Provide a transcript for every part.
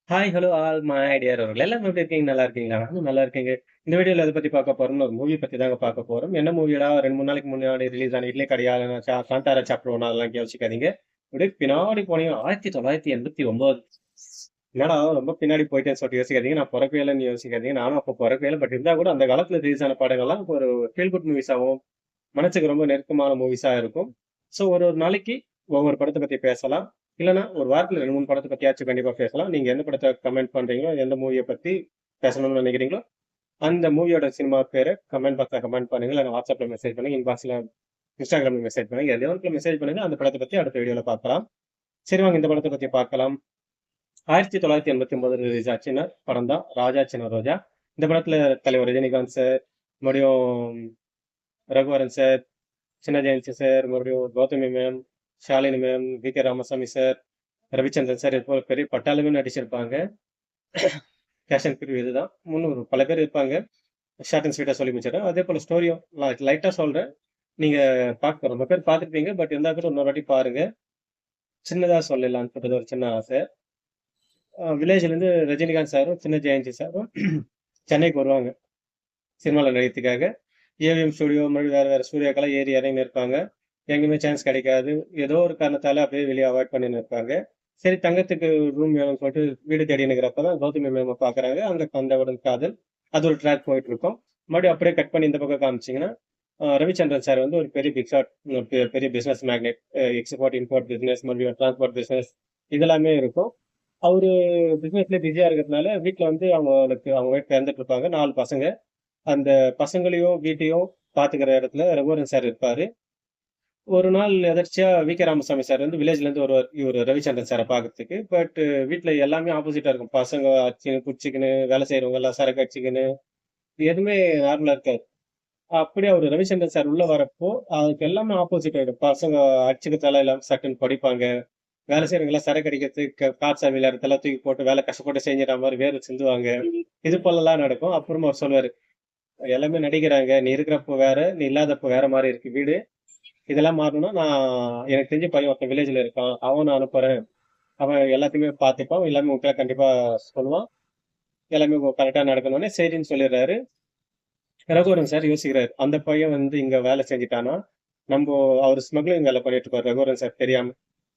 Hi, hello all my dear அவர்கள் எல்லாரும் எப்படி இருக்கீங்க? நல்லா இருக்கீங்களா? நானும் நல்லா இருக்கேங்க. இந்த வீடியோல எத பத்தி பார்க்க போறோம்னா, ஒரு மூவி பத்தி தாங்க பார்க்க போறோம். என்ன மூவிடா 2, 3 நாளைக்கு முன்னாடி ரிலீஸ் ஆன இட்லி கடையா, இல்லன்னா காந்தாரா சாப்டர் 1 அதெல்லாம் யோசிக்காதீங்க. அப்படியே பின்னாடி போனீங்கன்னா 1989. என்னடா ரொம்ப பின்னாடி போயிட்டேன்னு சொல்லிட்டு யோசிக்காதீங்க. நான் பொறக்கவே இல்லன்னு யோசிக்காதீங்க. நானும் அப்ப பொறக்கவே இல்ல. பட் இருந்தா கூட அந்த காலத்துல ரிலீஸ் ஆன படங்கள்லாம் ஒரு ஃபீல் குட் மூவிஸாவும், மனசுக்கு ரொம்ப நெருக்கமான மூவிஸா இருக்கும். ஸோ ஒரு ஒரு நாளைக்கு ஒவ்வொரு படத்த பத்தி பேசலாம். இல்லன்னா ஒரு வாரத்துல 2, 3 படத்த பத்தியாச்சும் கண்டிப்பா பேசலாம். நீங்க எந்த படத்த கமெண்ட் பண்றீங்களோ, எந்த மூவிய பத்தி பேசணும்னு நினைக்கிறீங்களோ, அந்த மூவியோட சினிமா பேர கமெண்ட் பாக்ஸ்ல கமெண்ட் பண்ணுங்க. இல்ல WhatsAppல மெசேஜ் பண்ணுங்க. இன்பாக்ஸ்ல Instagramல மெசேஜ் பண்ணுங்க. எதுலயோ ஒண்ணுல மெசேஜ் பண்ணுங்க. அந்த படத்த பத்தி அடுத்த வீடியோல பார்க்கலாம். சரி வாங்க இந்த படத்த பத்தி பார்க்கலாம். 1989 ரிலீஸ் ஆச்சுன்னா படம் தான் ராஜா சின்ன ரோஜா. இந்த படத்துல தலைவர் ரஜினிகாந்த் சார், மறுபடியும் ரகுவரன் சார், சின்ன ஜெயந்தி சார், மறுபடியும் Gautami ma'am, Shalini ma'am, V K. Ramasamy sir, Ravichandran sir, இது போல பெரிய பட்டாளமே நடிச்சிருப்பாங்க. கேஷன் பிரிவு இதுதான். முன்னூறு பல பேர் இருப்பாங்க. ஷார்ட் அண்ட் ஸ்வீட்டா சொல்லி முடிச்சிடுறேன். அதே போல ஸ்டோரியும் லைட்டா சொல்றேன். நீங்க பார்க்க ரொம்ப பேர் பார்த்துருப்பீங்க. பட் இருந்தா கூட இன்னொரு வாட்டி பாருங்க. சின்னதா சொல்லலாம்னு சொல்றது ஒரு சின்ன ஆசை. வில்லேஜ்ல இருந்து ரஜினிகாந்த் சாரும், சின்ன ஜெயந்தி சாரும் சென்னைக்கு வருவாங்க. சினிமால நடிக்கிறதுக்காக. ஏவிஎம் ஸ்டுடியோ மாதிரி வேற வேற ஸ்டுடியோக்கெல்லாம் ஏறி இறங்கி இருப்பாங்க. எங்கேயுமே சான்ஸ் கிடைக்காது. ஏதோ ஒரு காரணத்தால அப்படியே வெளியே அவாய்ட் பண்ணின்னு இருப்பாங்க. சரி தங்கத்துக்கு ரூம் வேணும்னு சொல்லிட்டு வீடு தேடி நிற்கிறப்ப தான் கௌதமி மேம பார்க்குறாங்க. அங்க வந்தவுடன் காதல். அது ஒரு ட்ராக் போயிட்டு இருக்கும். மறுபடியும் அப்படியே கட் பண்ணி இந்த பக்கம் காமிச்சீங்கன்னா, ரவிச்சந்திரன் சார் வந்து ஒரு பெரிய பிக் ஷாட், பெரிய business magnet. Export, import business, மறுபடியும் டிரான்ஸ்போர்ட் பிசினஸ் இதெல்லாமே இருக்கும். அவரு பிசினஸ்ல பிஸியா இருக்கிறதுனால வீட்ல வந்து அவங்களுக்கு அவங்க ஒய்ஃப் இறந்துட்டு இருப்பாங்க. 4 பசங்க. அந்த பசங்களையும், வீட்டையும் பாத்துக்கிற இடத்துல ரகுவரன் சார் இருப்பாரு. ஒரு நாள் எதர்ச்சியா வி.கே. ராமசாமி சார் வந்து வில்லேஜ்ல இருந்து வருவார். இவரு ரவிச்சந்திரன் சார பாக்கறதுக்கு. பட் வீட்ல எல்லாமே ஆப்போசிட்டா இருக்கும். பசங்க அடிச்சுக்கின்னு, புடிச்சுக்கின்னு, வேலை செய்றவங்க எல்லாம் சரக்கு அடிச்சுக்கின்னு, எதுவுமே நார்மலா இருக்காது. அப்படியே அவரு ரவிச்சந்திரன் சார் உள்ள வரப்போ, அதுக்கு எல்லாமே ஆப்போசிட் ஆயிடும். பசங்க அடிச்சுக்கிறதெல்லாம் இல்லாம சட்டுன்னு படிப்பாங்க. வேலை செய்றவங்க எல்லாம் சரக்கு அடிக்கிறதுக்கு கார் சாவி விளையாடுறதெல்லாம் தூக்கி போட்டு வேலை கஷ்டப்பட்டு செஞ்சுற மாரி வேர்வை சிந்துவாங்க. இது போலலாம் நடக்கும். அப்புறமா அவர் சொல்லுவாரு, எல்லாமே நடிக்கிறாங்க. நீ இருக்கிறப்போ வேற, நீ இல்லாதப்போ வேற மாரி இருக்கு வீடு. இதெல்லாம் மாறணும்னா, எனக்கு தெரிஞ்ச பையன் ஒருத்தன் வில்லேஜ்ல இருக்கான். அவன அனுப்புறேன். அவன் எல்லாத்தையுமே பார்த்துப்பான். எல்லாமே உனக்காக கண்டிப்பா சொல்லுவான். எல்லாமே கரெக்ட்டா நடக்கணும்னே சரின்னு சொல்லிடுறாரு. ரகுவரன் சார் யோசிக்கிறாரு. அந்த பையன் வந்து இங்க வேலை செஞ்சுட்டான்னா, அவரு ஸ்மக்லிங் வேலை பண்ணிட்டு இருப்பாரு ரகுவரன் சார் தெரியாம.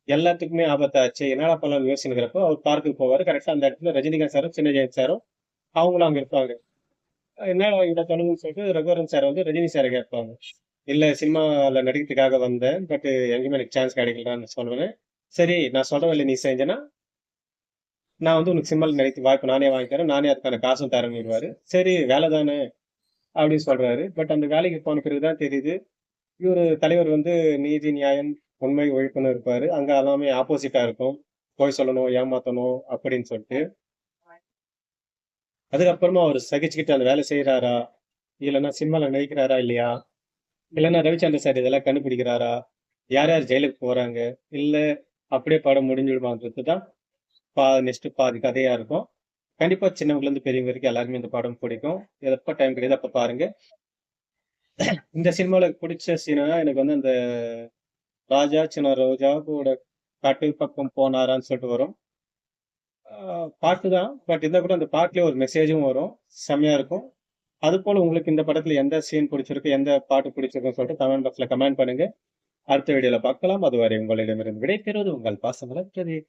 எல்லாத்துக்குமே ஆபத்தாச்சே. என்னடா பண்ணலாம்னு யோசிச்சுக்கிறப்போ, அவர் பார்க்குக்கு போவாரு. கரெக்ட்டா அந்த இடத்துல ரஜினிகாந்த் சாரும், சின்ன ஜெயந்த் சாரும் அவங்களும் அங்க இருப்பாங்க. என்ன இவ்வளவு தொலைவுன்னு சொல்லிட்டு ரகுவரன் சார் வந்து ரஜினி சார கேட்பாங்க. இல்ல சினிமால நடிக்கிறதுக்காக வந்தேன். பட் எங்கேயுமே எனக்கு சான்ஸ் கிடைக்கலன்னு சொல்லுவேன். சரி நான் சொல்ற வேலைய நீ செஞ்சேன்னா, நான் வந்து உனக்கு சினிமால நடிக்க வாய்ப்பு நானே வாங்கி தரேன். நானே அதுக்கான காசும் தரேன்னுருவாரு. சரி வேலை தானே அப்படின்னு சொல்றாரு. பட் அந்த வேலைக்கு போன பிறகு தான் தெரியுது, இவரு தலைவர் வந்து நீதி, நியாயம், உண்மை, ஒழுக்கம்ன்னு இருப்பாரு. அங்க எல்லாமே ஆப்போசிட்டா இருக்கும். பொய் சொல்லணும், ஏமாத்தணும் அப்படின்னு சொல்லிட்டு. அதுக்கப்புறமா அவரு சகிச்சுக்கிட்டு அந்த வேலை செய்றாரா? இல்லன்னா சினிமால நடிக்கிறாரா இல்லையா? இல்லன்னா ரவிச்சந்திரன் சார் இதெல்லாம் கண்டுபிடிக்கிறாரா? யார் யார் ஜெயிலுக்கு போறாங்க? இல்ல அப்படியே படம் முடிஞ்சிடுமான்றது தான் நெக்ஸ்ட் பாதி கதையா இருக்கும். கண்டிப்பா சின்னவங்கல இருந்து பெரியவங்க வரைக்கும் எல்லாருமே இந்த படம் பிடிக்கும். எப்ப டைம் கிடைக்குதோ அப்ப பாருங்க. இந்த சினிமால பிடிச்ச சீனா எனக்கு வந்து அந்த ராஜா சின்ன ரோஜா கூட காட்டு பக்கம் போனாரான்னு சொல்லிட்டு வரும். பாட்டு தான். பட் இருந்தா கூட அந்த பாட்டுலயே ஒரு மெசேஜும் வரும். செம்மையா இருக்கும். அதுபோல உங்களுக்கு இந்த படத்துல எந்த சீன் பிடிச்சிருக்கு, எந்த பாட்டு பிடிச்சிருக்குன்னு சொல்லிட்டு கமெண்ட் பாக்ஸ்ல கமெண்ட் பண்ணுங்க. அடுத்த வீடியோல பார்க்கலாம். அதுவரை உங்களிடமிருந்து விடைபெறுவது உங்கள் பாசமலர் பிரதீப்.